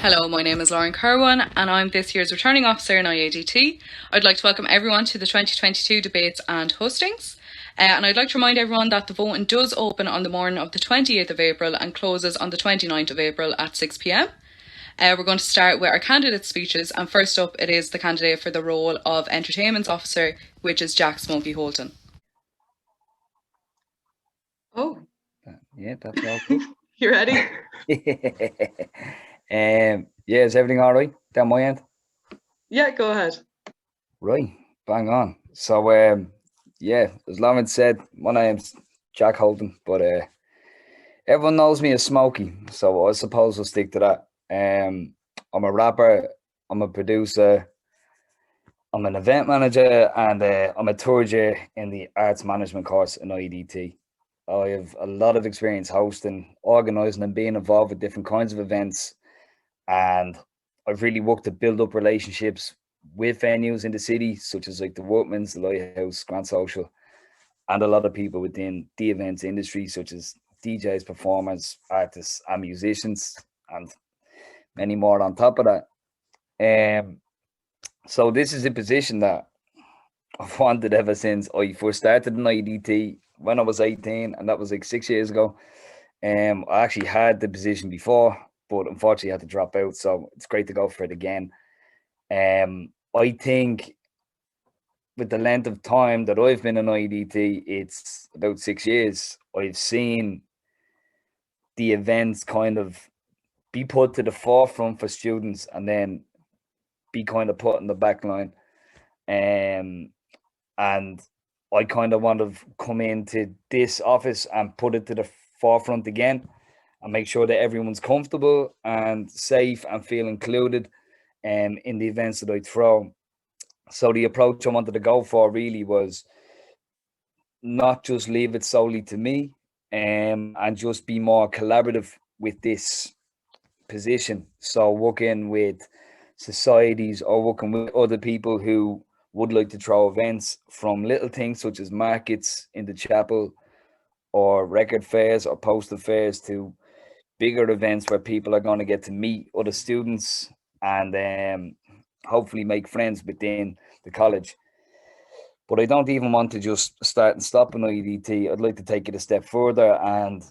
Hello, my name is Lauren Kerwan and I'm this year's returning officer in IADT. I'd like to welcome everyone to the 2022 debates and hustings. And I'd like to remind everyone that the voting does open on the morning of the 28th of April and closes on the 29th of April at 6 p.m. We're going to start with our candidate speeches, and first up it is the candidate for the role of Entertainment Officer, which is Jack Smokey Holton. Oh. Yeah, that's all good. You ready? Yeah, is everything all right down my end? Yeah, go ahead. Right, bang on. So, yeah, as Lauren said, my name's Jack Holton, but everyone knows me as Smokey, so I suppose I'll stick to that. I'm a rapper, I'm a producer, I'm an event manager, and I'm a third year in the arts management course in IADT. I have a lot of experience hosting, organising, and being involved with different kinds of events. And I've really worked to build up relationships with venues in the city, such as like the Workman's, the Lighthouse, Grand Social, and a lot of people within the events industry, such as DJs, performers, artists, and musicians, and many more on top of that. So this is a position that I've wanted ever since I first started in IDT when I was 18, and that was like 6 years ago. I actually had the position before, but unfortunately I had to drop out, so it's great to go for it again. I think with the length of time that I've been in IDT, it's about 6 years, I've seen the events kind of be put to the forefront for students and then be kind of put in the back line. And I kind of want to come into this office and put it to the forefront again and make sure that everyone's comfortable and safe and feel included in the events that I throw. So the approach I wanted to go for really was not just leave it solely to me and just be more collaborative with this position. So working with societies or working with other people who would like to throw events, from little things such as markets in the chapel or record fairs or poster fairs to bigger events where people are going to get to meet other students and hopefully make friends within the college. But I don't even want to just start and stop in IDT. I'd like to take it a step further and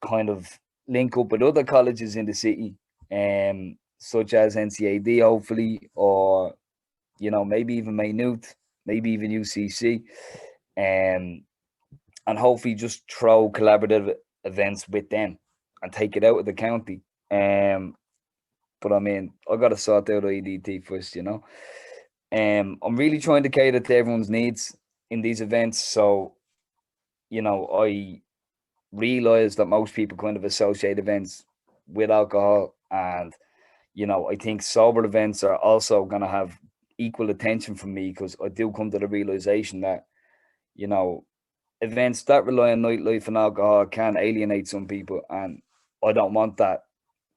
kind of link up with other colleges in the city, such as NCAD, hopefully, or, you know, maybe even Maynooth, maybe even UCC, and hopefully just throw collaborative events with them and take it out of the county. But I mean, I got to sort out IDT first, you know. I'm really trying to cater to everyone's needs in these events. So, you know, I realize that most people kind of associate events with alcohol, and, you know, I think sober events are also going to have equal attention from me, because I do come to the realization that, you know, events that rely on nightlife and alcohol can alienate some people, and I don't want that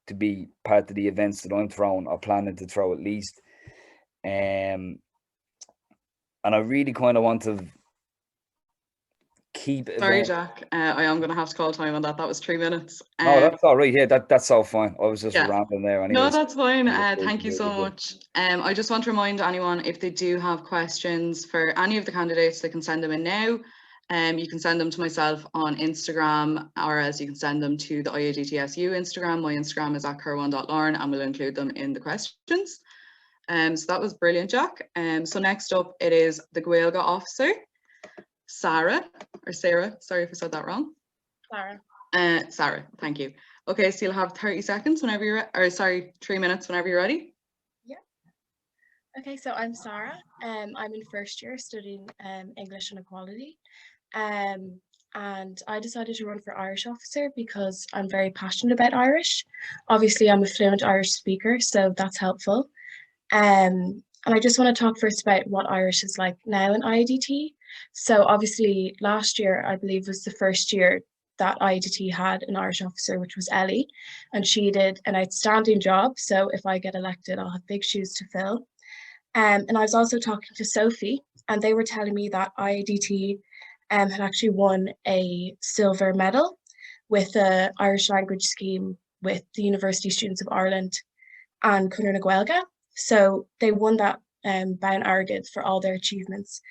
to be part of the events that I'm throwing or planning to throw, at least. And I really kind of want to keep. Sorry, Jack. I am going to have to call time on that. That was 3 minutes. No, that's all right. Yeah, that's so fine. I was just rambling there. Anyways. No, that's fine. Thank you so much. I just want to remind anyone, if they do have questions for any of the candidates, they can send them in now. You can send them to myself on Instagram, or else you can send them to the IADTSU Instagram. My Instagram is @kerwan.lauren, and we'll include them in the questions. So that was brilliant, Jack. So next up, it is the Gaeilge officer, Sarah, sorry if I said that wrong. Sarah. Sarah, thank you. Okay, so you'll have 30 seconds whenever you're, or sorry, 3 minutes whenever you're ready. Yeah. Okay, so I'm Sarah. I'm in first year studying English and Equality. And I decided to run for Irish officer because I'm very passionate about Irish. Obviously, I'm a fluent Irish speaker, so that's helpful. And I just want to talk first about what Irish is like now in IADT. So obviously last year, I believe, was the first year that IADT had an Irish officer, which was Ellie, and she did an outstanding job. So if I get elected, I'll have big shoes to fill. And I was also talking to Sophie, and they were telling me that IADT had actually won a silver medal with the Irish language scheme with the University Students of Ireland. and Cúnair na Gaeilge. So they won that Bán Airgid for all their achievements.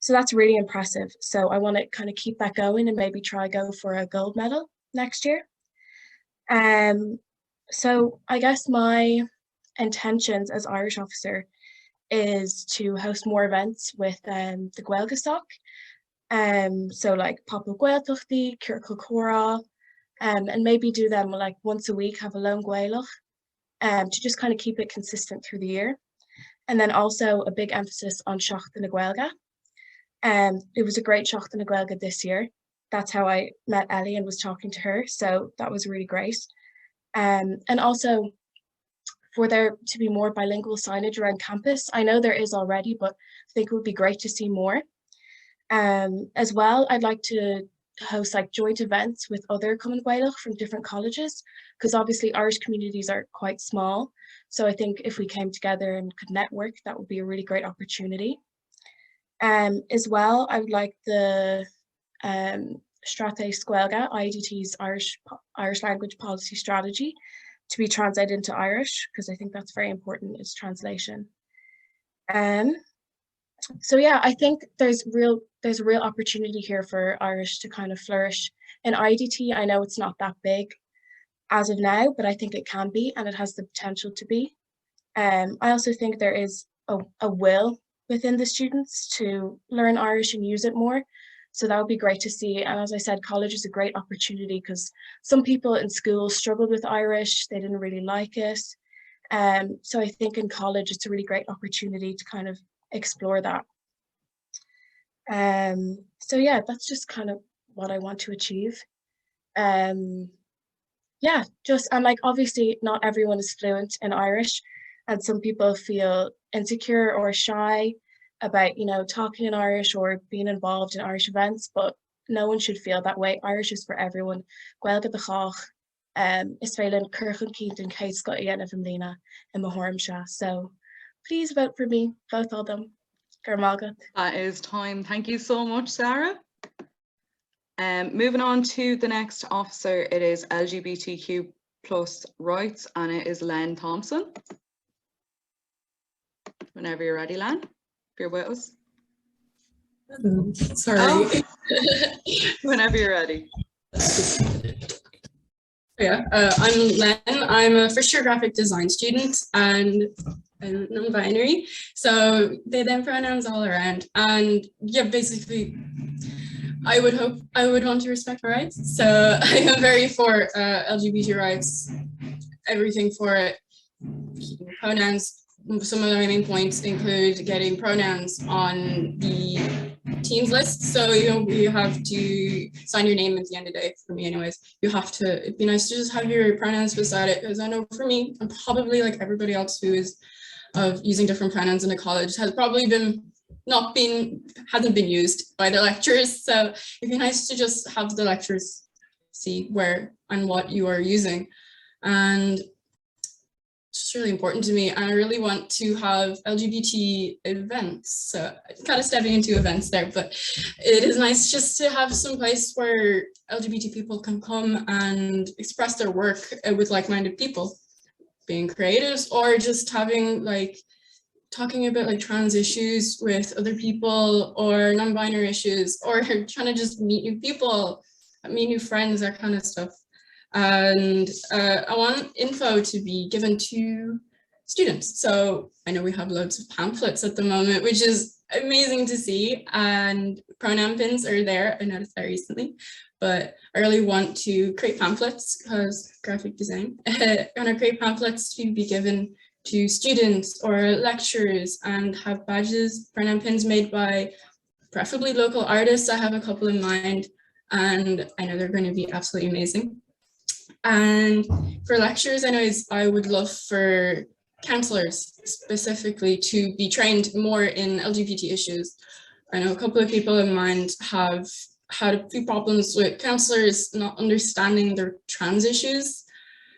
So that's really impressive. So I want to kind of keep that going and maybe try go for a gold medal next year. So I guess my intentions as Irish officer is to host more events with the Gaeilge stock. So like Popol Gaeltachtaí, Cúrcail Chora, and maybe do them like once a week, have a lone Gaelach, to just kind of keep it consistent through the year. And then also a big emphasis on Seachtain na Gaeilge. It was a great Seachtain na Gaeilge this year. That's how I met Ellie and was talking to her. So that was really great. And also for there to be more bilingual signage around campus. I know there is already, but I think it would be great to see more. As well, I'd like to host like joint events with other Cumann Gaelach from different colleges, because obviously Irish communities are quite small. So I think if we came together and could network, that would be a really great opportunity. As well, I would like the Strategie Gaeilge, IADT's Irish language policy strategy, to be translated into Irish, because I think that's very important, is translation. So yeah, I think there's a real opportunity here for Irish to kind of flourish. In IADT, I know it's not that big as of now, but I think it can be, and it has the potential to be. I also think there is a will within the students to learn Irish and use it more. So that would be great to see. And as I said, college is a great opportunity because some people in school struggled with Irish, they didn't really like it. So I think in college, it's a really great opportunity to kind of explore that. So yeah, that's just kind of what I want to achieve. Yeah, and like obviously not everyone is fluent in Irish, and some people feel insecure or shy about, you know, talking in Irish or being involved in Irish events, but no one should feel that way. Irish is for everyone. Gaeilge de Chach, is féileann Cúrcail Cínt an Chéad Scoth a dhéanamh an mbliana in Mahoramsha. So please vote for me, both of them. Gur mágat. That is time. Thank you so much, Sarah. Moving on to the next officer, it is LGBTQ plus rights, and it is Len Thompson. Whenever you're ready, Len, if you're with us. Sorry. Oh. Whenever you're ready. Yeah, I'm Len. I'm a first year graphic design student and I'm non-binary. So they them pronouns all around. And yeah, basically, I would want to respect my rights. So I am very for LGBT rights, everything for it. Pronouns. Some of my main points include getting pronouns on the teens list. So you have to sign your name at the end of the day. For me, anyways, you have to. It'd be nice to just have your pronouns beside it, because I know for me, and probably like everybody else who is using different pronouns in the college has probably hasn't been used by the lecturers. So it'd be nice to just have the lecturers see where and what you are using, and it's really important to me. And I really want to have LGBT events. So kind of stepping into events there, but it is nice just to have some place where LGBT people can come and express their work with like-minded people, being creatives, or just having like talking about like trans issues with other people, or non-binary issues, or trying to just meet new people, meet new friends, that kind of stuff. And I want info to be given to students. So I know we have loads of pamphlets at the moment, which is amazing to see, and pronoun pins are there. I noticed that recently, but I really want to create pamphlets, because graphic design, I want to create pamphlets to be given to students or lecturers, and have badges, pronoun pins made by preferably local artists. I have a couple in mind, and I know they're going to be absolutely amazing. And for lecturers, I would love for counselors specifically to be trained more in LGBT issues. I know a couple of people in mind have had a few problems with counselors not understanding their trans issues.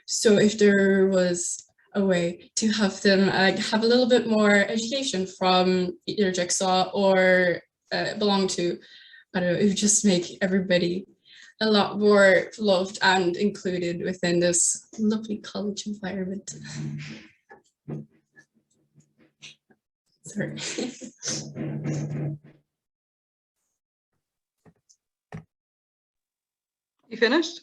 So if there was a way to have them have a little bit more education from either Jigsaw or belong to, I don't know, it would just make everybody a lot more loved and included within this lovely college environment. Sorry. You finished?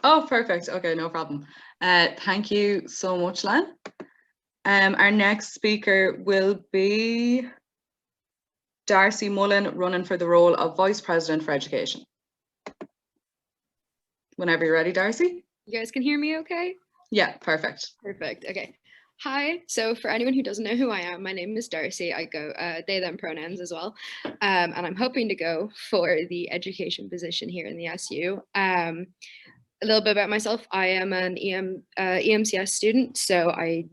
Oh, perfect. Okay, no problem. Thank you so much, Len. Our next speaker will be Darcy Mullen, running for the role of Vice President for Education. Whenever you're ready, Darcy. You guys can hear me okay? Yeah, perfect. Perfect. Okay. Hi. So for anyone who doesn't know who I am, my name is Darcy. I go they, them pronouns as well. And I'm hoping to go for the education position here in the SU. A little bit about myself. I am an EMCS student. So I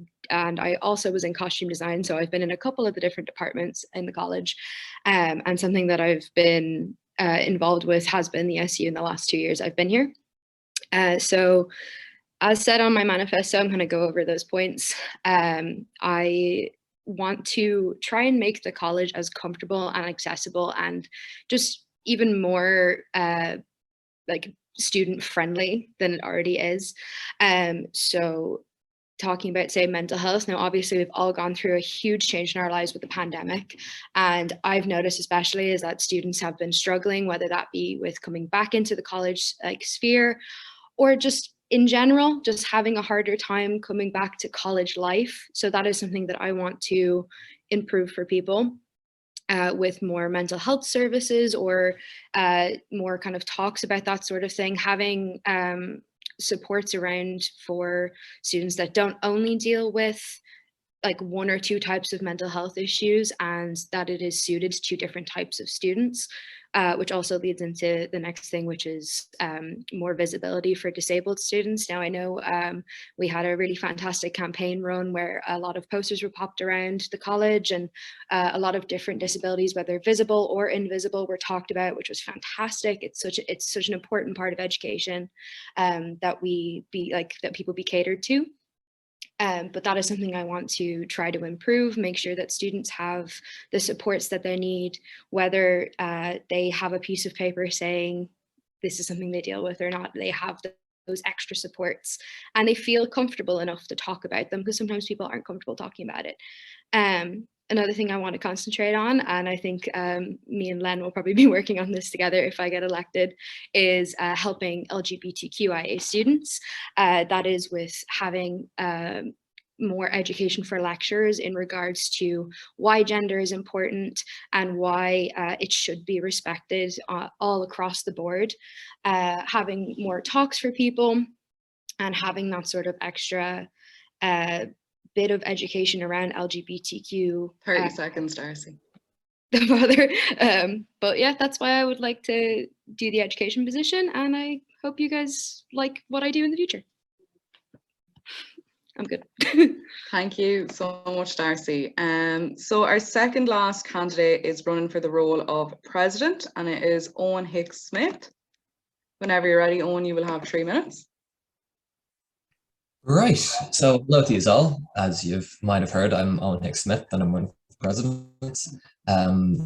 also was in costume design. So I've been in a couple of the different departments in the college. And something that I've been involved with has been the SU in the last 2 years I've been here. So as said on my manifesto, I'm going to go over those points. I want to try and make the college as comfortable and accessible and just even more like student friendly than it already is. So talking about, say, mental health, now obviously we've all gone through a huge change in our lives with the pandemic, and I've noticed especially is that students have been struggling, whether that be with coming back into the college like sphere or just in general, just having a harder time coming back to college life. So that is something that I want to improve for people with more mental health services or more kind of talks about that sort of thing, having supports around for students that don't only deal with like 1 or 2 types of mental health issues, and that it is suited to different types of students, which also leads into the next thing, which is more visibility for disabled students. Now I know we had a really fantastic campaign run where a lot of posters were popped around the college, and a lot of different disabilities, whether visible or invisible, were talked about, which was fantastic. It's such an important part of education that people be catered to. But that is something I want to try to improve, make sure that students have the supports that they need, whether they have a piece of paper saying this is something they deal with or not, they have those extra supports and they feel comfortable enough to talk about them, because sometimes people aren't comfortable talking about it. Another thing I want to concentrate on, and I think me and Len will probably be working on this together if I get elected, is helping LGBTQIA students. That is with having more education for lecturers in regards to why gender is important and why it should be respected all across the board. Having more talks for people and having that sort of extra bit of education around LGBTQ. 30 seconds, Darcy. But yeah, that's why I would like to do the education position, and I hope you guys like what I do in the future. I'm good. Thank you so much, Darcy. So our second last candidate is running for the role of president, and it is Owen Hicks Smith. Whenever you're ready, Owen, you will have 3 minutes. Right, so hello to you all. As you might have heard, I'm Owen Hicks Smith and I'm running for president.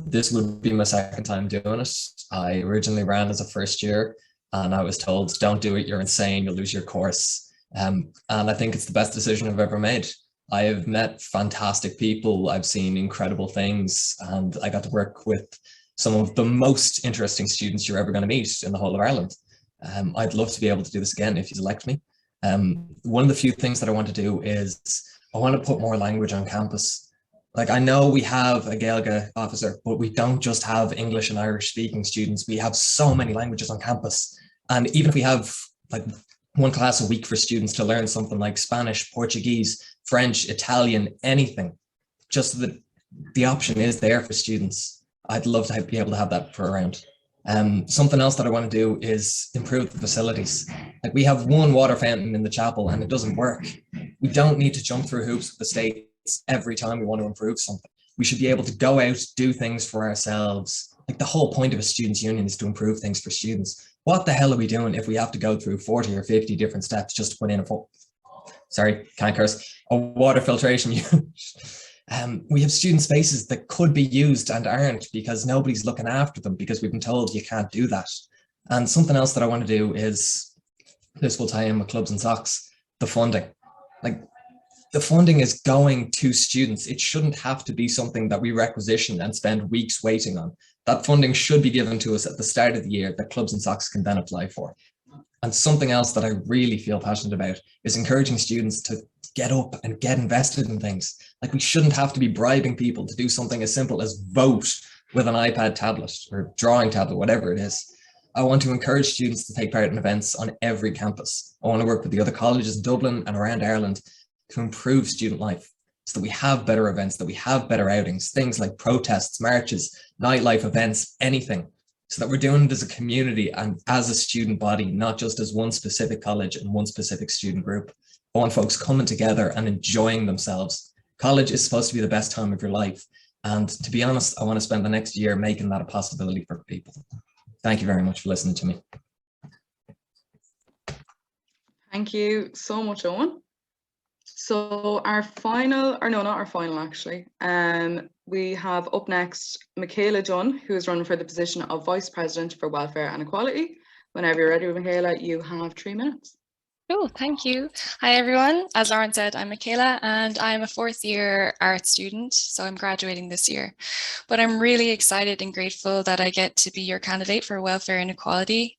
This would be my second time doing it. I originally ran as a first year and I was told, don't do it, you're insane, you'll lose your course. And I think it's the best decision I've ever made. I have met fantastic people, I've seen incredible things, and I got to work with some of the most interesting students you're ever going to meet in the whole of Ireland. I'd love to be able to do this again if you elect me. One of the few things that I want to do is I want to put more language on campus. Like, I know we have a Gaeilge officer, but we don't just have English and Irish speaking students. We have so many languages on campus. And even if we have like 1 class a week for students to learn something like Spanish, Portuguese, French, Italian, anything, just so that the option is there for students. I'd love to be able to have that for around. Something else that I want to do is improve the facilities. Like, we have 1 water fountain in the chapel and it doesn't work. We don't need to jump through hoops with the states every time we want to improve something. We should be able to go out, do things for ourselves. Like, the whole point of a students' union is to improve things for students. What the hell are we doing if we have to go through 40 or 50 different steps just to put in a water filtration unit? We have student spaces that could be used and aren't because nobody's looking after them because we've been told you can't do that. And something else that I want to do is, this will tie in with clubs and socks, the funding. Like, the funding is going to students. It shouldn't have to be something that we requisition and spend weeks waiting on. That funding should be given to us at the start of the year that clubs and SOCs can then apply for. And something else that I really feel passionate about is encouraging students to get up and get invested in things. Like, we shouldn't have to be bribing people to do something as simple as vote with an iPad tablet or drawing tablet, whatever it is. I want to encourage students to take part in events on every campus. I want to work with the other colleges in Dublin and around Ireland to improve student life so that we have better events, that we have better outings, things like protests, marches, nightlife events, anything, so that we're doing it as a community and as a student body, not just as one specific college and one specific student group. I want folks coming together and enjoying themselves. College is supposed to be the best time of your life. And to be honest, I want to spend the next year making that a possibility for people. Thank you very much for listening to me. Thank you so much, Owen. So our final, or no, not our final actually, we have up next Michaela Dunn, who is running for the position of Vice President for Welfare and Equality. Whenever you're ready, Michaela, you have 3 minutes. Oh, thank you. Hi, everyone. As Lauren said, I'm Michaela and I'm a 4th year art student, so I'm graduating this year. But I'm really excited and grateful that I get to be your candidate for Welfare and Equality.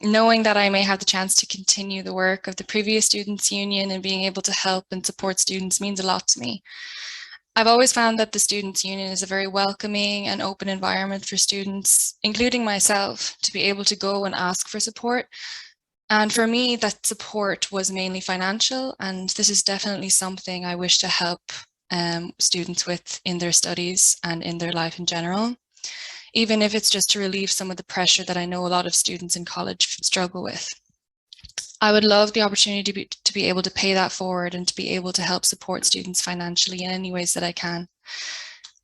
Knowing that I may have the chance to continue the work of the previous Students' Union and being able to help and support students means a lot to me. I've always found that the Students' Union is a very welcoming and open environment for students, including myself, to be able to go and ask for support. And for me, that support was mainly financial, and this is definitely something I wish to help students with in their studies and in their life in general, even if it's just to relieve some of the pressure that I know a lot of students in college struggle with. I would love the opportunity to be able to pay that forward and to be able to help support students financially in any ways that I can.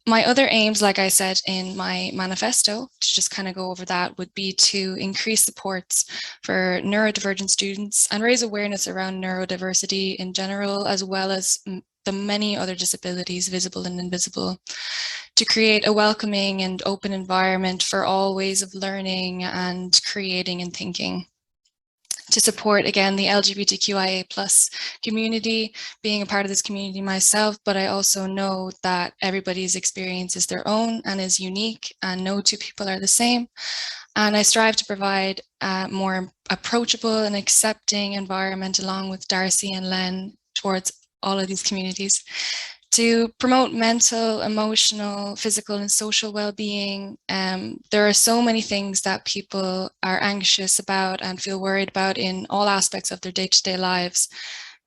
My other aims, like I said in my manifesto, to just kind of go over that, would be to increase supports for neurodivergent students and raise awareness around neurodiversity in general, as well as the many other disabilities, visible and invisible, to create a welcoming and open environment for all ways of learning and creating and thinking. To support, again, the LGBTQIA+ community, being a part of this community myself, but I also know that everybody's experience is their own and is unique, and no 2 people are the same. And I strive to provide a more approachable and accepting environment, along with Darcy and Len, towards all of these communities, to promote mental, emotional, physical, and social well-being. There are so many things that people are anxious about and feel worried about in all aspects of their day-to-day lives.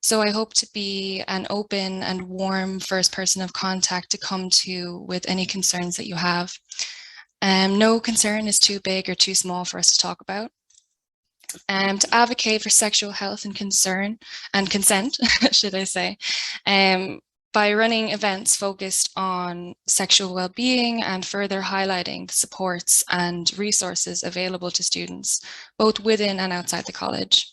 So I hope to be an open and warm first person of contact to come to with any concerns that you have. No concern is too big or too small for us to talk about. To advocate for sexual health and consent, should I say, by running events focused on sexual well-being and further highlighting the supports and resources available to students, both within and outside the college.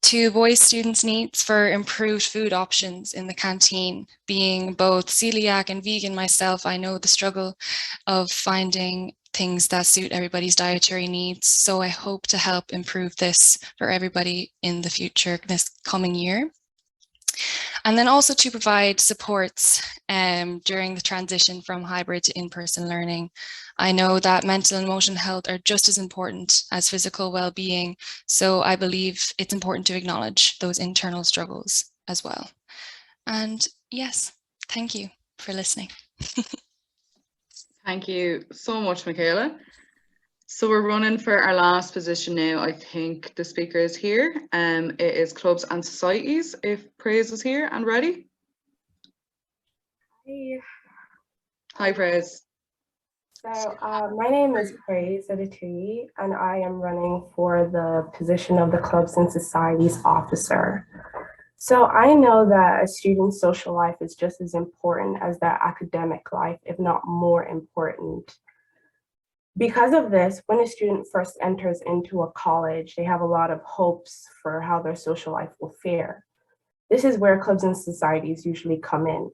To voice students' needs for improved food options in the canteen. Being both celiac and vegan myself, I know the struggle of finding things that suit everybody's dietary needs. So I hope to help improve this for everybody in the future, this coming year. And then also to provide supports during the transition from hybrid to in-person learning. I know that mental and emotional health are just as important as physical well-being, so I believe it's important to acknowledge those internal struggles as well. And yes, thank you for listening. Thank you so much, Michaela. So we're running for our last position now. I think the speaker is here. It is Clubs and Societies, if Praise is here and ready. Hi. Hi, Praise. So my name is Praise Aditui, and I am running for the position of the Clubs and Societies officer. So I know that a student's social life is just as important as their academic life, if not more important. Because of this, when a student first enters into a college, they have a lot of hopes for how their social life will fare. This is where clubs and societies usually come in.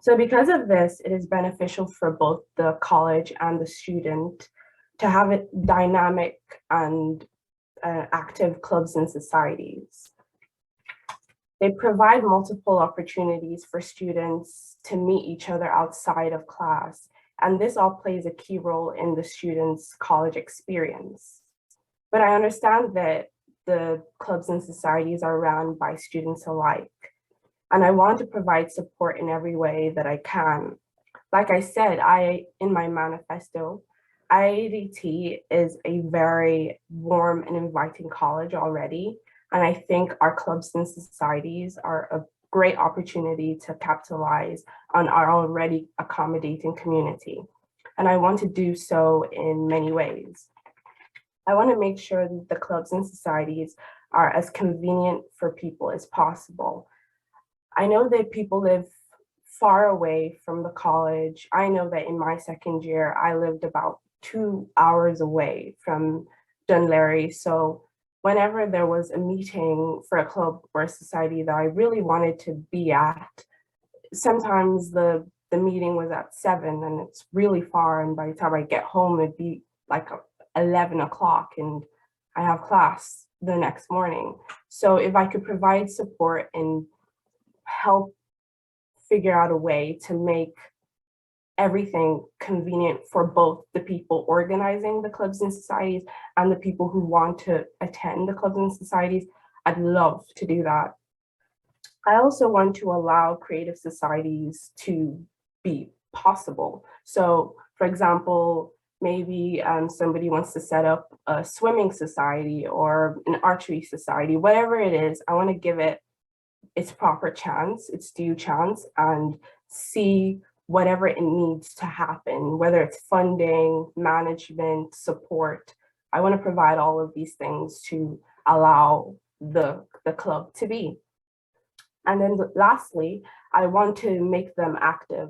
So because of this, it is beneficial for both the college and the student to have a dynamic and active clubs and societies. They provide multiple opportunities for students to meet each other outside of class, and this all plays a key role in the students' college experience. But I understand that the clubs and societies are run by students alike, and I want to provide support in every way that I can. Like I said, in my manifesto, IADT is a very warm and inviting college already, and I think our clubs and societies are a great opportunity to capitalize on our already accommodating community. And I want to do so in many ways. I want to make sure that the clubs and societies are as convenient for people as possible. I know that people live far away from the college. I know that in my second year, I lived about 2 hours away from Dunleary. So whenever there was a meeting for a club or a society that I really wanted to be at, sometimes the meeting was at 7 and it's really far. And by the time I get home, it'd be like 11 o'clock and I have class the next morning. So if I could provide support and help figure out a way to make everything convenient for both the people organizing the clubs and societies and the people who want to attend the clubs and societies, I'd love to do that. I also want to allow creative societies to be possible. So for example, maybe somebody wants to set up a swimming society or an archery society, whatever it is, I want to give it its proper chance, its due chance, and see whatever it needs to happen, whether it's funding, management, support. I want to provide all of these things to allow the club to be. And then lastly, I want to make them active.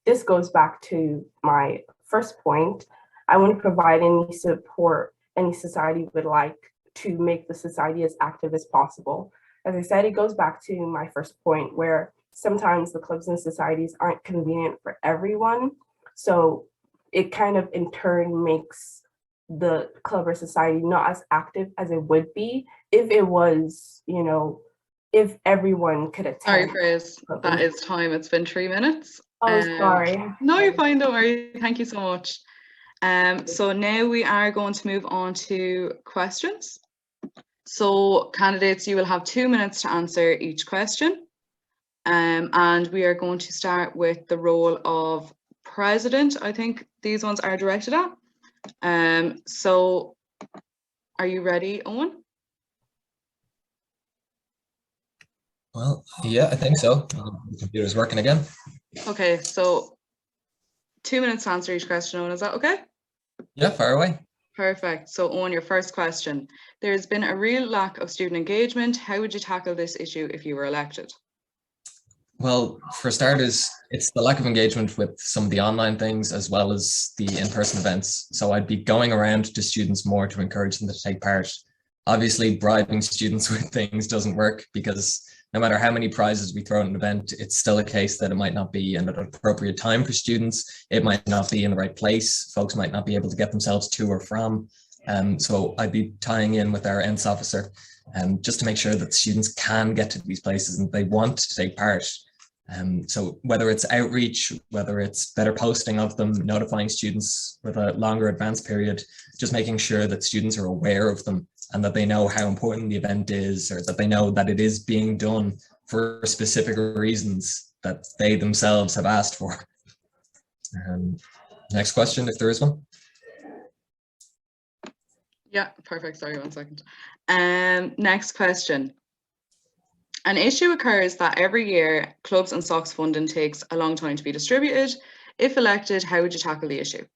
This goes back to my first point. I want to provide any support any society would like to make the society as active as possible. As I said, it goes back to my first point where sometimes the clubs and societies aren't convenient for everyone. So it kind of in turn makes the club or society not as active as it would be if it was, you know, if everyone could attend. Sorry, Chris, that is time. It's been 3 minutes. Oh, sorry. No, you're fine, don't worry. Thank you so much. So now we are going to move on to questions. So candidates, you will have 2 minutes to answer each question. And we are going to start with the role of president. I think these ones are directed at. So are you ready, Owen? Well, yeah, I think so. The computer's working again. Okay, so 2 minutes to answer each question, Owen, is that okay? Yeah, fire away. Perfect. So Owen, your first question. There's been a real lack of student engagement. How would you tackle this issue if you were elected? Well, for starters, it's the lack of engagement with some of the online things as well as the in-person events. So I'd be going around to students more to encourage them to take part. Obviously, bribing students with things doesn't work because no matter how many prizes we throw at an event, it's still a case that it might not be in an appropriate time for students. It might not be in the right place. Folks might not be able to get themselves to or from. So I'd be tying in with our ENTS officer just to make sure that students can get to these places and they want to take part. So whether it's outreach, whether it's better posting of them, notifying students with a longer advance period, just making sure that students are aware of them and that they know how important the event is, or that they know that it is being done for specific reasons that they themselves have asked for. Next question, if there is one. Yeah, perfect. Sorry, 1 second. Next question. An issue occurs that every year clubs and SOCs funding takes a long time to be distributed. If elected, how would you tackle the issue?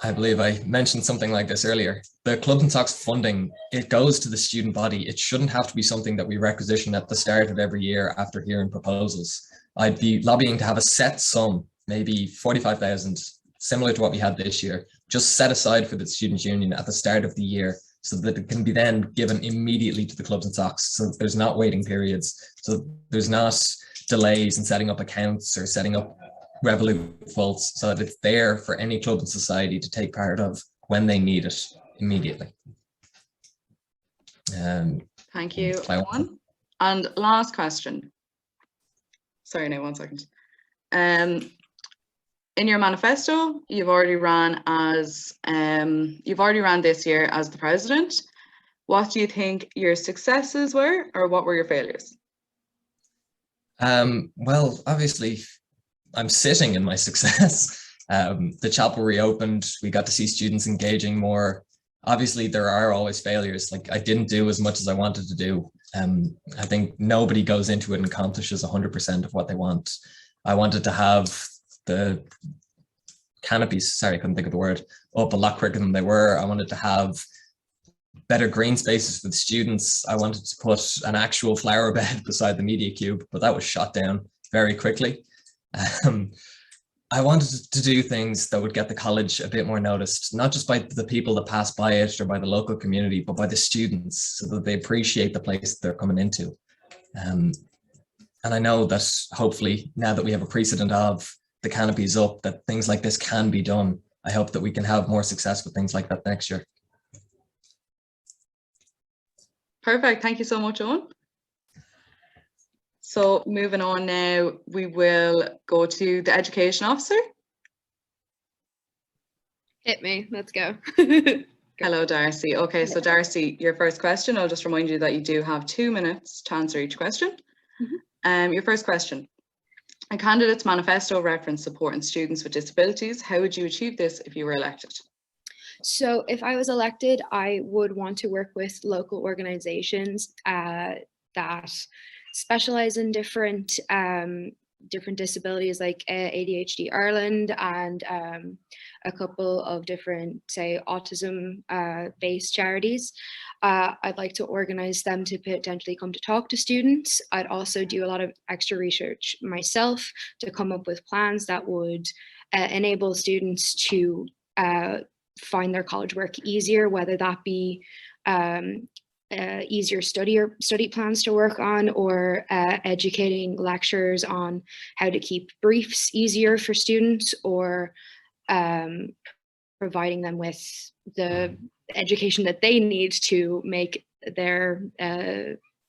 I believe I mentioned something like this earlier. The clubs and SOCs funding, it goes to the student body. It shouldn't have to be something that we requisition at the start of every year after hearing proposals. I'd be lobbying to have a set sum, maybe 45,000, similar to what we had this year, just set aside for the student union at the start of the year, so that it can be then given immediately to the clubs and SOCs, so that there's not waiting periods, so there's not delays in setting up accounts or setting up Revolut vaults, so that it's there for any club and society to take part of when they need it immediately. Thank you, Owen. And last question. Sorry, no, 1 second. In your manifesto, you've already ran this year as the president. What do you think your successes were, or what were your failures? Well, obviously, I'm sitting in my success. The chapel reopened. We got to see students engaging more. Obviously, there are always failures. Like, I didn't do as much as I wanted to do. I think nobody goes into it and accomplishes 100% of what they want. I wanted to have the canopies, sorry, I couldn't think of the word, up a lot quicker than they were. I wanted to have better green spaces for the students. I wanted to put an actual flower bed beside the media cube, but that was shot down very quickly. I wanted to do things that would get the college a bit more noticed, not just by the people that pass by it or by the local community, but by the students, so that they appreciate the place they're coming into. And I know that hopefully, now that we have a precedent of the canopies up, that things like this can be done. I hope that we can have more success with things like that next year. Perfect. Thank you so much, Owen. So moving on now, we will go to the education officer. Hit me, let's go. Hello, Darcy. Okay, so Darcy, your first question, I'll just remind you that you do have 2 minutes to answer each question. Your first question. A candidate's manifesto referenced supporting students with disabilities. How would you achieve this if you were elected? So if I was elected, I would want to work with local organizations that specialize in different disabilities, like ADHD Ireland and a couple of different, say, autism based charities. I'd like to organize them to potentially come to talk to students. I'd also do a lot of extra research myself to come up with plans that would enable students to find their college work easier, whether that be easier study plans to work on, or educating lecturers on how to keep briefs easier for students, or providing them with the education that they need to make their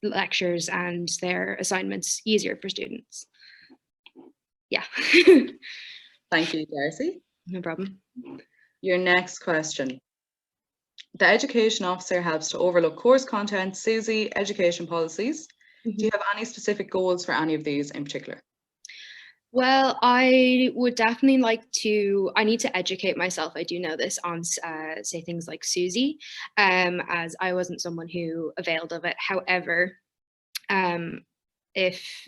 lectures and their assignments easier for students. Yeah. Thank you, Darcy. No problem. Your next question. The education officer helps to overlook course content, SUSI, education policies. Do you have any specific goals for any of these in particular? Well, I would definitely like to, I need to educate myself. I do know this on, say, things like SUSI, as I wasn't someone who availed of it. However,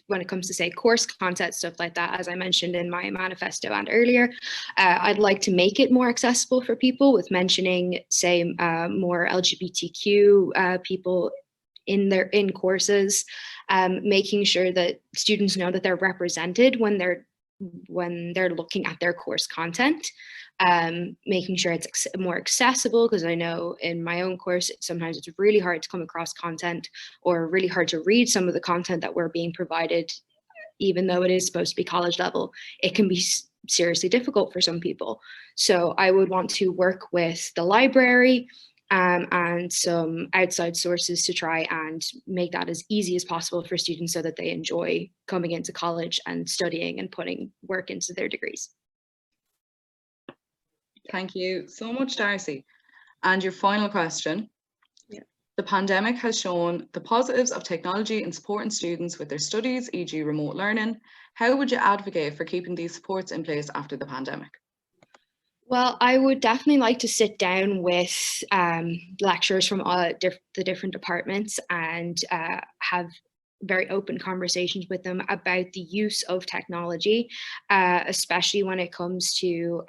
when it comes to, say, course content, stuff like that, as I mentioned in my manifesto and earlier, I'd like to make it more accessible for people, with mentioning, say, more LGBTQ people in courses, making sure that students know that they're represented when they're looking at their course content, making sure it's more accessible, because I know in my own course sometimes it's really hard to come across content, or really hard to read some of the content that we're being provided, even though it is supposed to be college level. It can be seriously difficult for some people. So I would want to work with the library and some outside sources to try and make that as easy as possible for students, so that they enjoy coming into college and studying and putting work into their degrees. Thank you so much, Darcy. And your final question. Yeah. The pandemic has shown the positives of technology in supporting students with their studies, e.g. remote learning. How would you advocate for keeping these supports in place after the pandemic? Well, I would definitely like to sit down with lecturers from the different departments and have very open conversations with them about the use of technology, especially when it comes to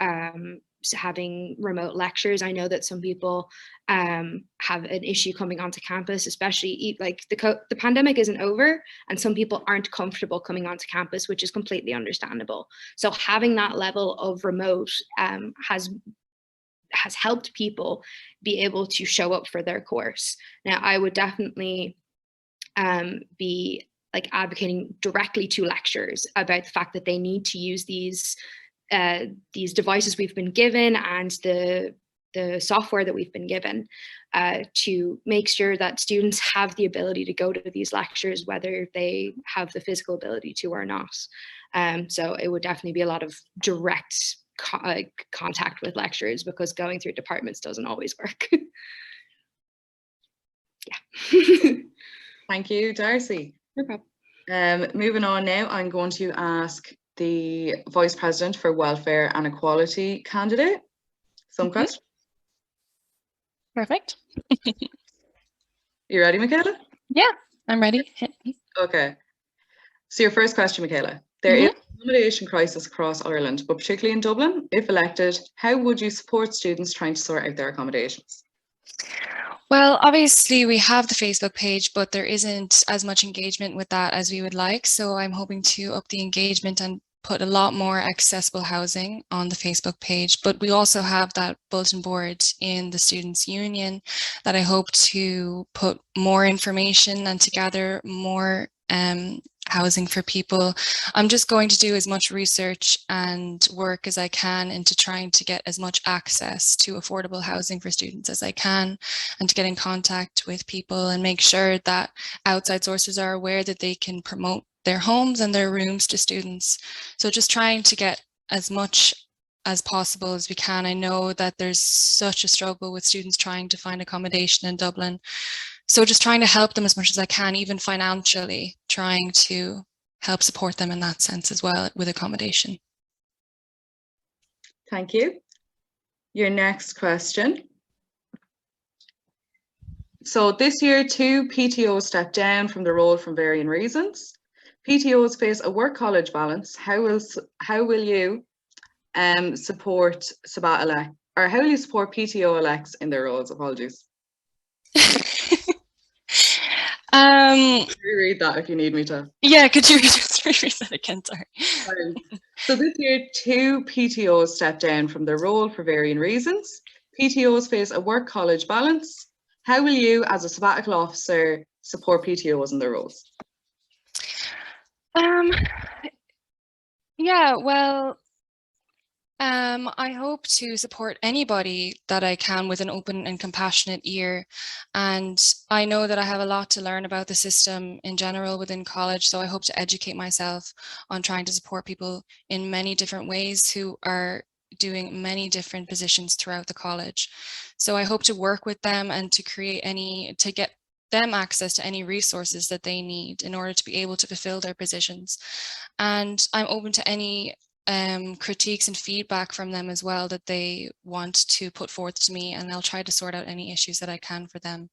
having remote lectures. I know that some people have an issue coming onto campus, especially like the pandemic isn't over, and some people aren't comfortable coming onto campus, which is completely understandable. So having that level of remote has helped people be able to show up for their course. Now, I would definitely be like advocating directly to lecturers about the fact that they need to use these devices we've been given, and the the software that we've been given to make sure that students have the ability to go to these lectures, whether they have the physical ability to or not. So it would definitely be a lot of direct contact with lecturers, because going through departments doesn't always work. Yeah. Thank you, Darcy. No problem. Moving on now, I'm going to ask the Vice President for Welfare and Equality candidate some questions. Perfect. You ready, Michaela? Yeah, I'm ready. Hit me. Okay. So your first question, Michaela. There is an accommodation crisis across Ireland, but particularly in Dublin. If elected, how would you support students trying to sort out their accommodations? Well, obviously we have the Facebook page, but there isn't as much engagement with that as we would like. So I'm hoping to up the engagement and put a lot more accessible housing on the Facebook page. But we also have that bulletin board in the Students' Union that I hope to put more information and to gather more housing for people. I'm just going to do as much research and work as I can into trying to get as much access to affordable housing for students as I can, and to get in contact with people and make sure that outside sources are aware that they can promote their homes and their rooms to students. So just trying to get as much as possible as we can. I know that there's such a struggle with students trying to find accommodation in Dublin. So just trying to help them as much as I can, even financially, trying to help support them in that sense as well with accommodation. Thank you. Your next question. So this year, 2 PTOs stepped down from the role for varying reasons. PTOs face a work-college balance. How will you support Sabbat-elect, or how will you support PTO elects in their roles? Apologies. Reread that if you need me to. Yeah, could you just reread that again? Sorry. So this year, 2 PTOs stepped down from their role for varying reasons. PTOs face a work-college balance. How will you, as a sabbatical officer, support PTOs in their roles? Yeah, well, I hope to support anybody that I can with an open and compassionate ear. And I know that I have a lot to learn about the system in general within college, so I hope to educate myself on trying to support people in many different ways who are doing many different positions throughout the college. So I hope to work with them and to to get them access to any resources that they need in order to be able to fulfill their positions. And I'm open to any critiques and feedback from them as well that they want to put forth to me, and I'll try to sort out any issues that I can for them.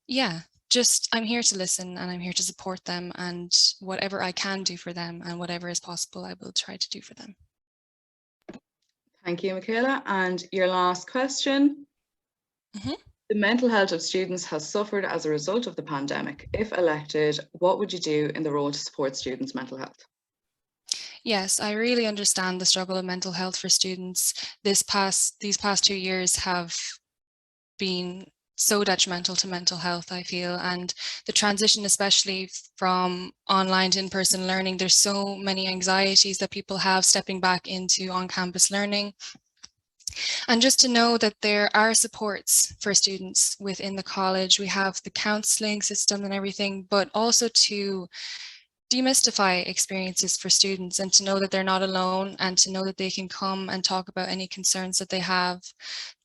Yeah, just I'm here to listen and I'm here to support them, and whatever I can do for them and whatever is possible, I will try to do for them. Thank you, Michaela. And your last question. The mental health of students has suffered as a result of the pandemic. If elected, what would you do in the role to support students' mental health? Yes, I really understand the struggle of mental health for students. These past 2 years have been so detrimental to mental health, I feel, and the transition, especially from online to in-person learning, there's so many anxieties that people have stepping back into on-campus learning. And just to know that there are supports for students within the college. We have the counselling system and everything, but also to demystify experiences for students and to know that they're not alone, and to know that they can come and talk about any concerns that they have,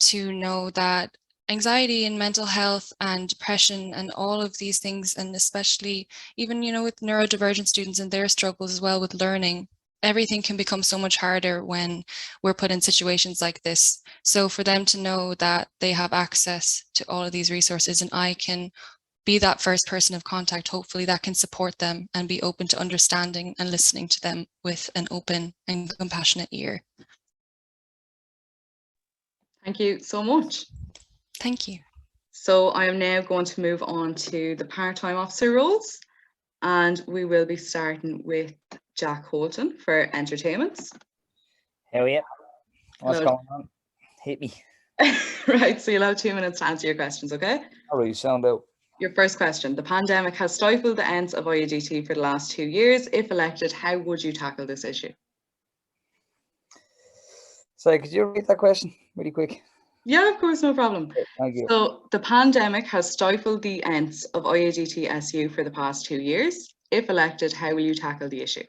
to know that anxiety and mental health and depression and all of these things, and especially even, with neurodivergent students and their struggles as well with learning, everything can become so much harder when we're put in situations like this. So for them to know that they have access to all of these resources, and I can be that first person of contact, hopefully, that can support them and be open to understanding and listening to them with an open and compassionate ear. Thank you so much. Thank you. So I am now going to move on to the part-time officer roles, and we will be starting with Jack Holton for entertainments. Hell yeah. What's Hello. going on? Hit me. Right, so you'll have 2 minutes to answer your questions, okay? How do you sound out? Your first question. The pandemic has stifled the ends of IADT for the last 2 years. If elected, how would you tackle this issue? Sorry, could you repeat that question really quick? Yeah, of course, no problem. Thank you. So the pandemic has stifled the ends of IADTSU for the past 2 years. If elected, how will you tackle the issue?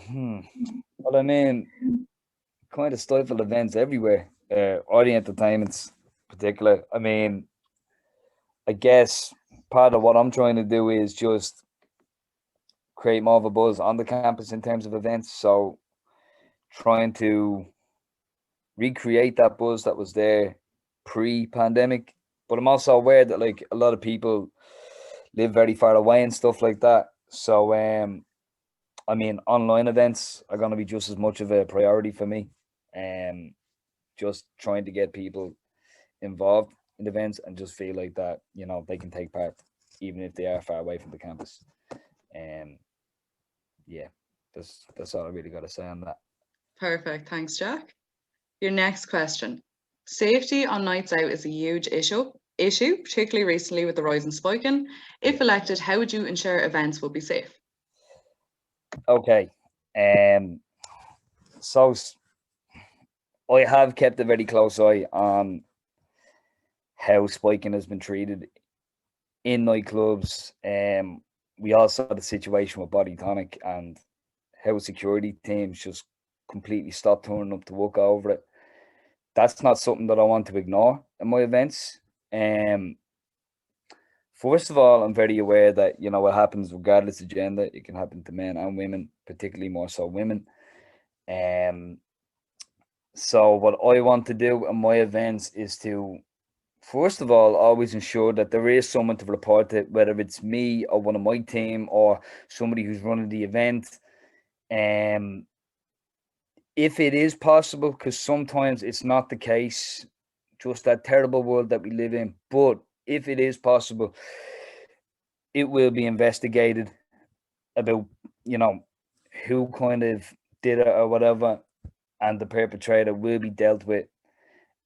Well, I mean, kind of stifled events everywhere, or the entertainments particular. I mean, I guess part of what I'm trying to do is just create more of a buzz on the campus in terms of events. So trying to recreate that buzz that was there pre-pandemic. But I'm also aware that like a lot of people live very far away and stuff like that. So I mean, online events are going to be just as much of a priority for me. Just trying to get people involved in events and just feel like that, you know, they can take part even if they are far away from the campus. Yeah, that's all I really got to say on that. Perfect. Thanks, Jack. Your next question. Safety on nights out is a huge issue, particularly recently with the rise in spiking. If elected, how would you ensure events will be safe? Okay. So I have kept a very close eye on how spiking has been treated in nightclubs. We also had a situation with Body Tonic and how security teams just completely stopped turning up to work over it. That's not something that I want to ignore in my events. First of all, I'm very aware that, you know, what happens regardless of gender, it can happen to men and women, particularly more so women. So what I want to do in my events is to, first of all, always ensure that there is someone to report it, whether it's me or one of my team or somebody who's running the event. If it is possible, because sometimes it's not the case, just that terrible world that we live in. But if it is possible, it will be investigated about, you know, who kind of did it or whatever, and the perpetrator will be dealt with.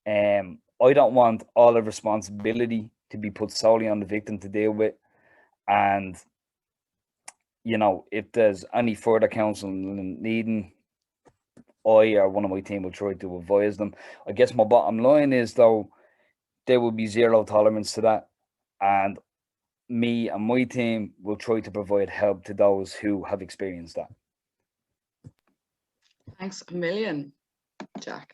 I don't want all the responsibility to be put solely on the victim to deal with. And, you know, if there's any further counselling needing, I or one of my team will try to advise them. I guess my bottom line is, though, there will be zero tolerance to that. And me and my team will try to provide help to those who have experienced that. Thanks a million, Jack.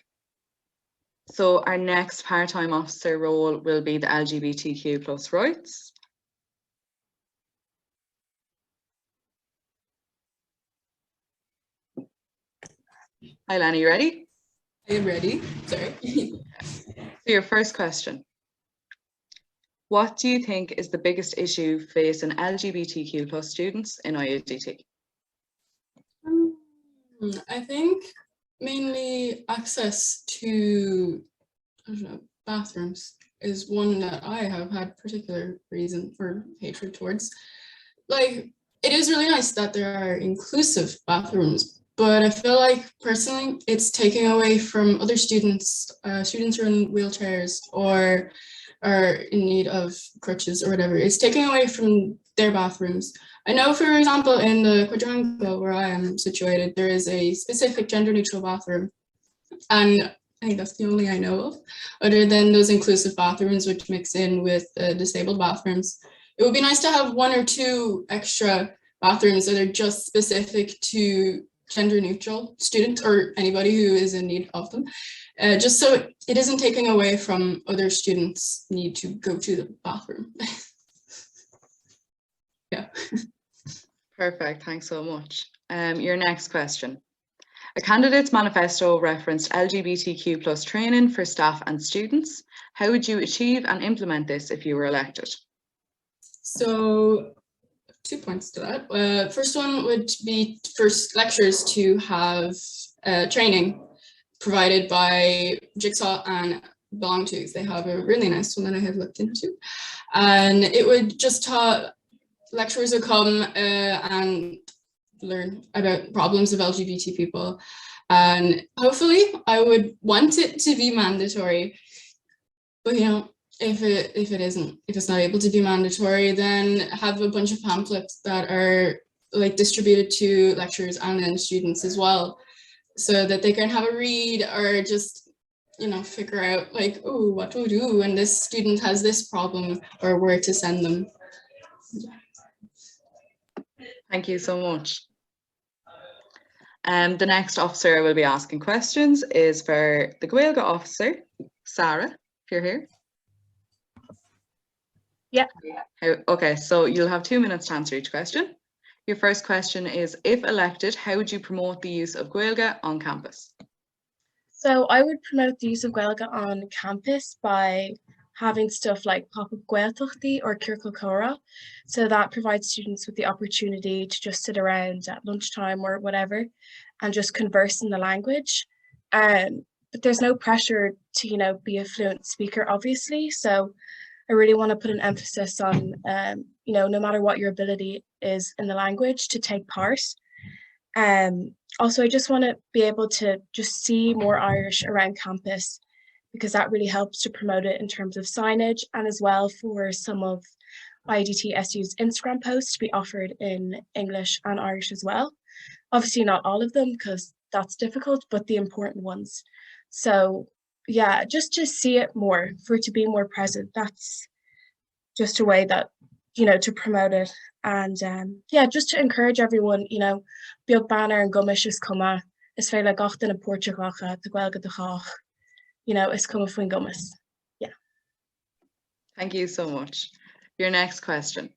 So our next part-time officer role will be the LGBTQ plus rights. Hi, Lenny, you ready? I am ready. Sorry. So your first question. What do you think is the biggest issue facing LGBTQ plus students in IADT? I think mainly access to, I don't know, bathrooms is one that I have had particular reason for hatred towards. Like, it is really nice that there are inclusive bathrooms, but I feel like personally it's taking away from other students, students who are in wheelchairs or are in need of crutches or whatever. It's taking away from their bathrooms. I know, for example, in the quadrangle where I am situated, there is a specific gender neutral bathroom. And I think that's the only I know of, other than those inclusive bathrooms, which mix in with disabled bathrooms. It would be nice to have one or two extra bathrooms that are just specific to gender neutral students or anybody who is in need of them, just so it isn't taking away from other students' need to go to the bathroom. Yeah. Perfect, thanks so much. Your next question. A candidate's manifesto referenced LGBTQ plus training for staff and students. How would you achieve and implement this if you were elected? So 2 points to that. First one would be for lecturers to have training provided by Jigsaw and Belong To's. They have a really nice one that I have looked into. And it would just lecturers would come and learn about problems of LGBT people. And hopefully I would want it to be mandatory, but you know, if it isn't, if it's not able to be mandatory, then have a bunch of pamphlets that are like distributed to lecturers and then students as well, so that they can have a read or just figure out like, oh, what do we do when this student has this problem, or where to send them. Thank you so much. The next officer I will be asking questions is for the Gaeilge officer, Sarah, if you're here. Yeah. Okay, so you'll have 2 minutes to answer each question. Your first question is, if elected, how would you promote the use of Gaeilge on campus? So I would promote the use of Gaeilge on campus by having stuff like pop-up Gaeltachtaí or Circle Cora. So that provides students with the opportunity to just sit around at lunchtime or whatever and just converse in the language. But there's no pressure to, be a fluent speaker, obviously. So I really want to put an emphasis on, no matter what your ability is in the language, to take part. Also, I just want to be able to just see more Irish around campus, because that really helps to promote it in terms of signage, and as well for some of IADTSU's Instagram posts to be offered in English and Irish as well. Obviously not all of them, because that's difficult, but the important ones. So yeah, just to see it more, for it to be more present. That's just a way that, to promote it. And yeah, just to encourage everyone, beag banner and gumis is cuma, is féile gachtain a Portugalcha, the Gaeilge de Chach, is cuma faoin gumis. Yeah. Thank you so much. Your next question.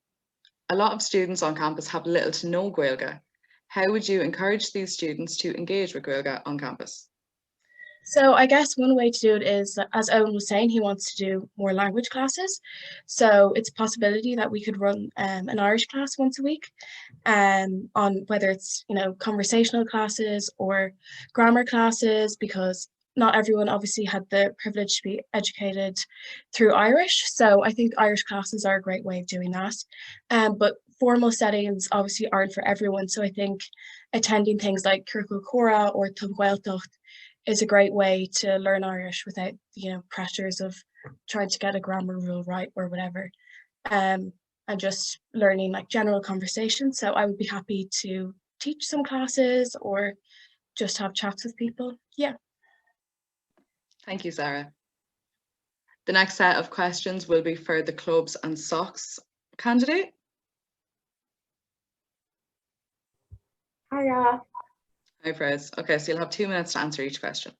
A lot of students on campus have little to no Gaeilge. How would you encourage these students to engage with Gaeilge on campus? So I guess one way to do it is, as Owen was saying, he wants to do more language classes. So it's a possibility that we could run an Irish class once a week, on whether it's, conversational classes or grammar classes, because not everyone obviously had the privilege to be educated through Irish. So I think Irish classes are a great way of doing that. But formal settings obviously aren't for everyone. So I think attending things like Circle Cora or Tugweltocht is a great way to learn Irish without, pressures of trying to get a grammar rule right or whatever. And just learning like general conversation. So I would be happy to teach some classes or just have chats with people. Yeah. Thank you, Sarah. The next set of questions will be for the clubs and socks candidate. Hiya. Hi, Fres. Okay, so you'll have 2 minutes to answer each question.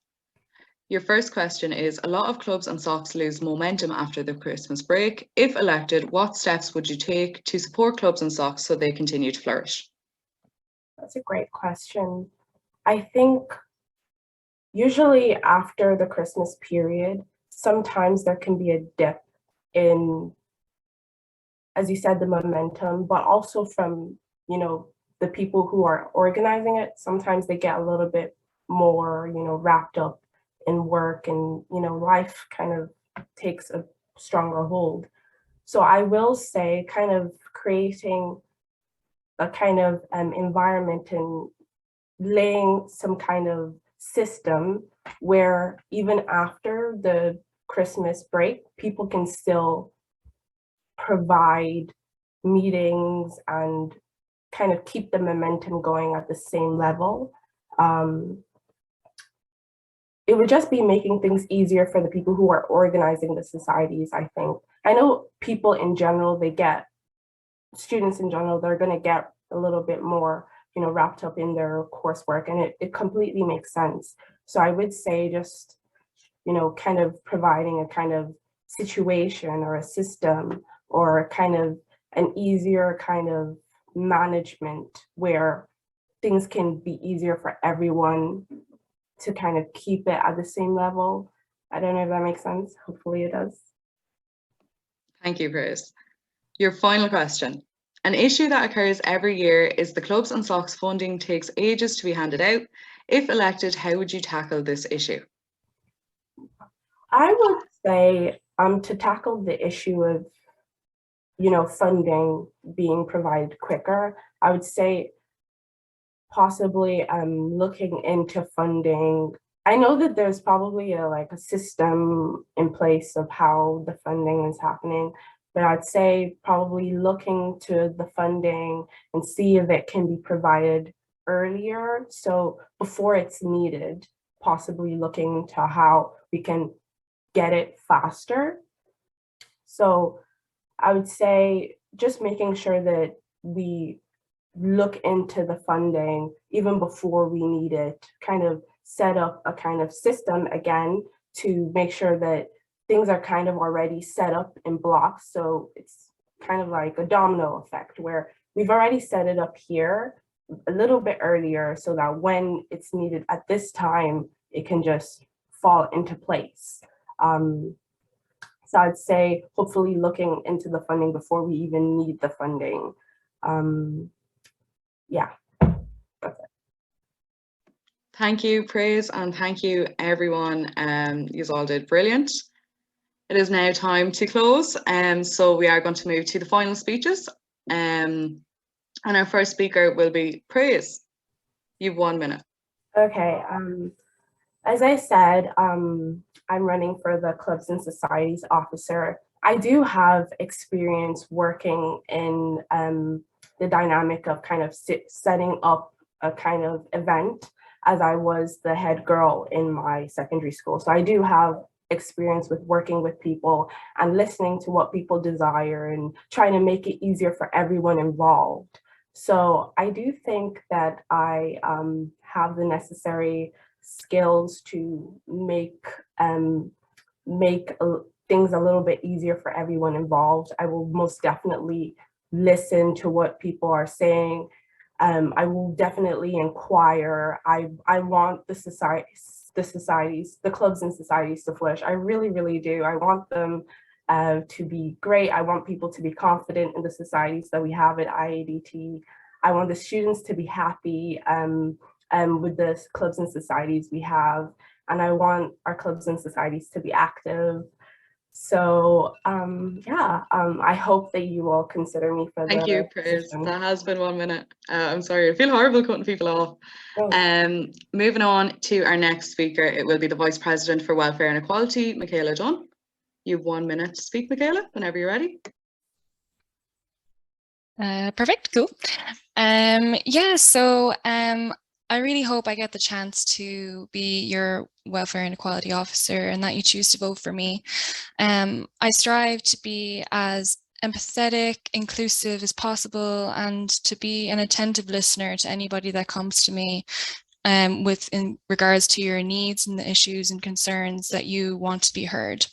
Your first question is, a lot of clubs and socks lose momentum after the Christmas break. If elected, what steps would you take to support clubs and socks so they continue to flourish? That's a great question. I think usually after the Christmas period, sometimes there can be a dip in, as you said, the momentum, but also from, the people who are organizing it. Sometimes they get a little bit more, wrapped up in work, and, life kind of takes a stronger hold. So I will say kind of creating a kind of environment and laying some kind of system where even after the Christmas break, people can still provide meetings and kind of keep the momentum going at the same level. It would just be making things easier for the people who are organizing the societies, I think. I know people in general, students in general, they're going to get a little bit more, wrapped up in their coursework, and it completely makes sense. So I would say just, kind of providing a kind of situation or a system or kind of an easier kind of management where things can be easier for everyone to kind of keep it at the same level. I don't know if that makes sense. Hopefully it does. Thank you, Grace. Your final question. An issue that occurs every year is the clubs and socks funding takes ages to be handed out. If elected, how would you tackle this issue? I would say to tackle the issue of, funding being provided quicker, I would say possibly looking into funding. I know that there's probably a system in place of how the funding is happening, but I'd say probably looking to the funding and see if it can be provided earlier, so before it's needed, possibly looking to how we can get it faster. So I would say just making sure that we look into the funding even before we need it, kind of set up a kind of system again to make sure that things are kind of already set up in blocks. So it's kind of like a domino effect where we've already set it up here a little bit earlier so that when it's needed at this time, it can just fall into place. So I'd say hopefully looking into the funding before we even need the funding. Yeah, that's it. Thank you, Praise, and thank you, everyone. You all did brilliant. It is now time to close, so we are going to move to the final speeches. And our first speaker will be Praise. You have 1 minute. Okay, as I said, I'm running for the Clubs and Societies officer. I do have experience working in the dynamic of kind of setting up a kind of event, as I was the head girl in my secondary school. So I do have experience with working with people and listening to what people desire and trying to make it easier for everyone involved. So I do think that I have the necessary skills to make things a little bit easier for everyone involved. I will most definitely listen to what people are saying. I will definitely inquire. I want the clubs and societies to flourish. I really, really do. I want them to be great. I want people to be confident in the societies that we have at IADT. I want the students to be happy with the clubs and societies we have. And I want our clubs and societies to be active. So I hope that you all consider me for Thank you, Praise. That has been 1 minute. I'm sorry, I feel horrible cutting people off. Oh. Moving on to our next speaker, it will be the Vice President for Welfare and Equality, Michaela Dunn. You have 1 minute to speak, Michaela, whenever you're ready. Perfect, cool. I really hope I get the chance to be your Welfare and Equality Officer and that you choose to vote for me. I strive to be as empathetic, inclusive as possible, and to be an attentive listener to anybody that comes to me in regards to your needs and the issues and concerns that you want to be heard.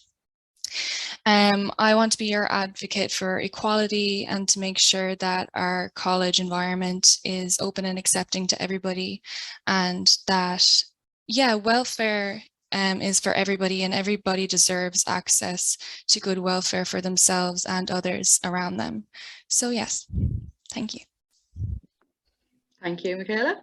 I want to be your advocate for equality and to make sure that our college environment is open and accepting to everybody, and that, welfare is for everybody, and everybody deserves access to good welfare for themselves and others around them. So yes, thank you. Thank you, Michaela.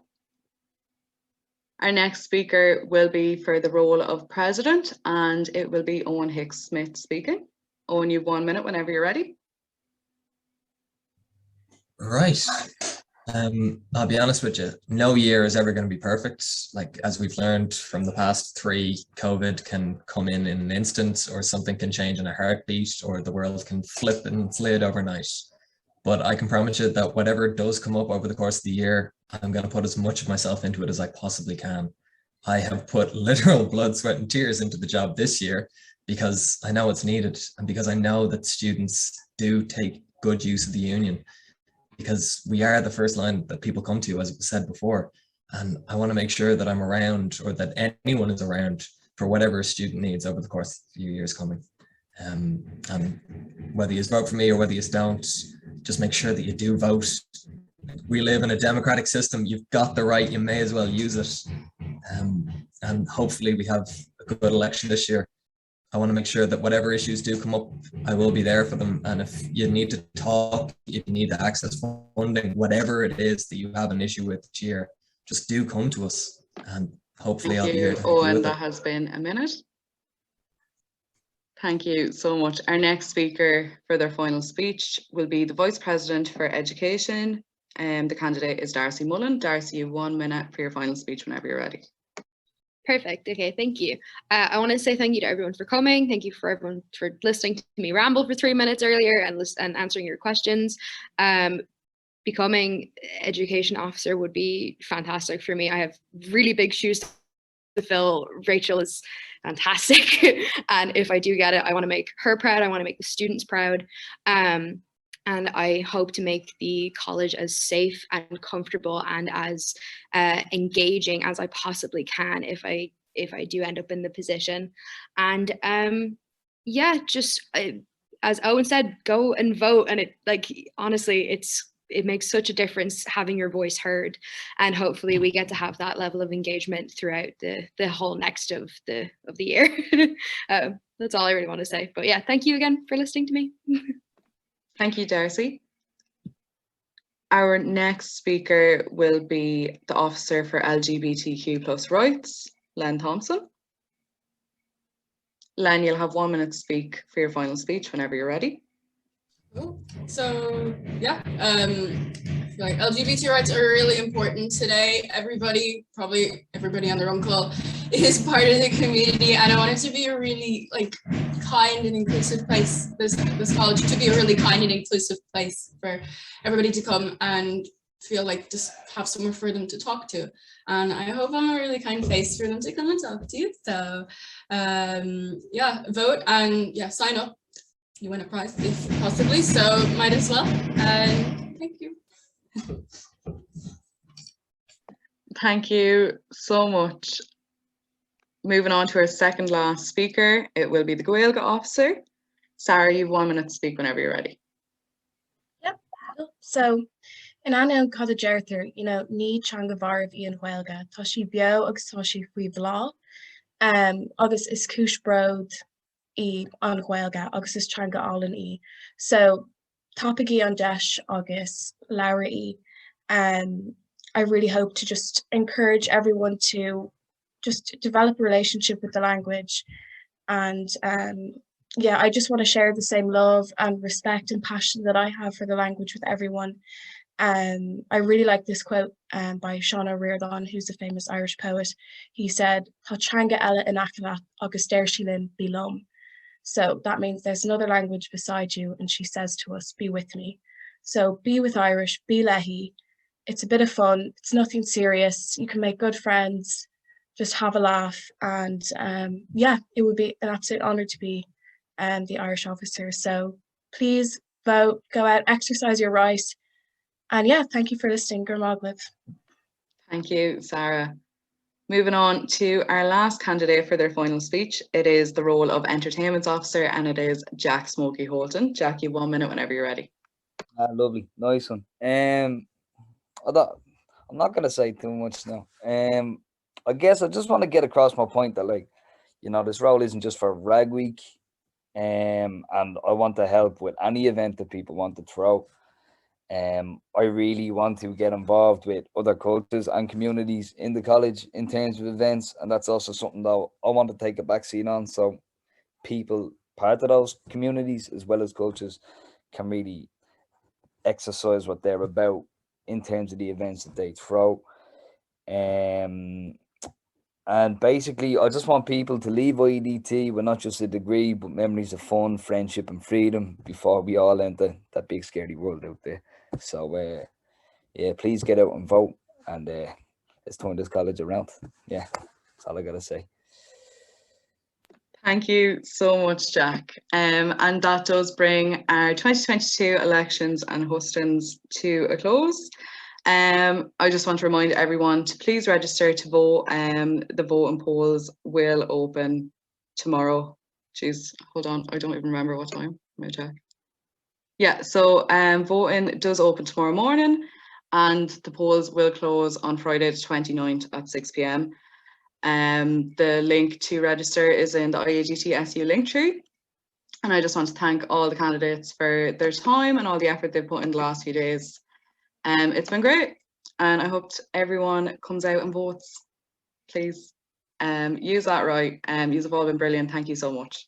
Our next speaker will be for the role of president, and it will be Owen Hicks-Smith speaking. Owen, you have 1 minute whenever you're ready. Right. I'll be honest with you, no year is ever going to be perfect. Like, as we've learned from the past 3, COVID can come in an instant, or something can change in a heartbeat, or the world can flip and flip overnight. But I can promise you that whatever does come up over the course of the year, I'm going to put as much of myself into it as I possibly can. I have put literal blood, sweat, and tears into the job this year because I know it's needed, and because I know that students do take good use of the union, because we are the first line that people come to, as was said before. And I want to make sure that I'm around, or that anyone is around, for whatever a student needs over the course of a few years coming. And whether you vote for me or whether you don't, just make sure that you do vote. We live in a democratic system. You've got the right, you may as well use it. And hopefully we have a good election this year. I want to make sure that whatever issues do come up, I will be there for them. And if you need to talk, if you need to access funding, whatever it is that you have an issue with this year, just do come to us, and hopefully I'll be here to help you with it. That has been a minute. Thank you so much. Our next speaker for their final speech will be the Vice President for Education. The candidate is Darcy Mullen. Darcy, you have 1 minute for your final speech whenever you're ready. Perfect. Okay, thank you. I want to say thank you to everyone for coming. Thank you for everyone for listening to me ramble for 3 minutes earlier and answering your questions. Becoming education officer would be fantastic for me. I have really big shoes to fill. Rachel is fantastic. And if I do get it, I want to make her proud. I want to make the students proud. And I hope to make the college as safe and comfortable and as engaging as I possibly can if I do end up in the position. And yeah, just as Owen said, go and vote. And it, like, honestly, it makes such a difference having your voice heard, and hopefully we get to have that level of engagement throughout the whole next of the year. That's all I really want to say. But yeah, thank you again for listening to me. Thank you, Darcy. Our next speaker will be the Officer for LGBTQ+ Rights, Len Thompson. Len, you'll have 1 minute to speak for your final speech whenever you're ready. Cool. So yeah, I feel like LGBT rights are really important today. Probably everybody on their own call is part of the community, and I want it to be a really like kind and inclusive place. This college to be a really kind and inclusive place for everybody to come and feel like just have somewhere for them to talk to. And I hope I'm a really kind face for them to come and talk to. So yeah, vote and yeah, sign up. You win a prize if possibly, so might as well. And thank you. Thank you so much. Moving on to our second last speaker, it will be the Gaelga Officer. Sarah, you have 1 minute to speak whenever you're ready. Yep. So, in ann cad a deirtar, ní teangavar of Ian Gaelga, tá sí bio agus tá sí faoi bhlá, agus is cúis brod I an Gaelga agus is teanga allan I. So tapigi an deis agus Laura I. I really hope to just encourage everyone to just develop a relationship with the language. And yeah, I just want to share the same love and respect and passion that I have for the language with everyone. I really like this quote by Sean O'Riordan, who's a famous Irish poet. He said, "Tá teanga eile in acala agus deir sílinn bílum." So that means there's another language beside you, and she says to us, be with me. So be with Irish, be lehi. It's a bit of fun. It's nothing serious. You can make good friends, just have a laugh. And yeah, it would be an absolute honor to be the Irish officer. So please vote, go out, exercise your right. And yeah, thank you for listening. Gurmaglev. Thank you, Sarah. Moving on to our last candidate for their final speech, it is the role of Entertainment Officer, and it is Jack Smokey Holton. Jack, you have 1 minute whenever you're ready. Lovely, nice one. I'm not gonna say too much now. I guess I just want to get across my point that, like, this role isn't just for Rag Week, and I want to help with any event that people want to throw. I really want to get involved with other cultures and communities in the college in terms of events, and that's also something that I want to take a backseat on, so people part of those communities as well as cultures can really exercise what they're about in terms of the events that they throw. And basically, I just want people to leave IADT with not just a degree, but memories of fun, friendship, and freedom before we all enter that big scary world out there. So yeah, please get out and vote, and let's turn this college around. Yeah, that's all I gotta say. Thank you so much, Jack. And that does bring our 2022 elections and hustings to a close. I just want to remind everyone to please register to vote. The voting polls will open tomorrow. Jeez, hold on, I don't even remember what time. Let me check. Yeah, so voting does open tomorrow morning, and the polls will close on Friday the 29th at 6 p.m. The link to register is in the IADTSU link tree. And I just want to thank all the candidates for their time and all the effort they've put in the last few days. It's been great, and I hope everyone comes out and votes. Please use that right. You've all been brilliant. Thank you so much.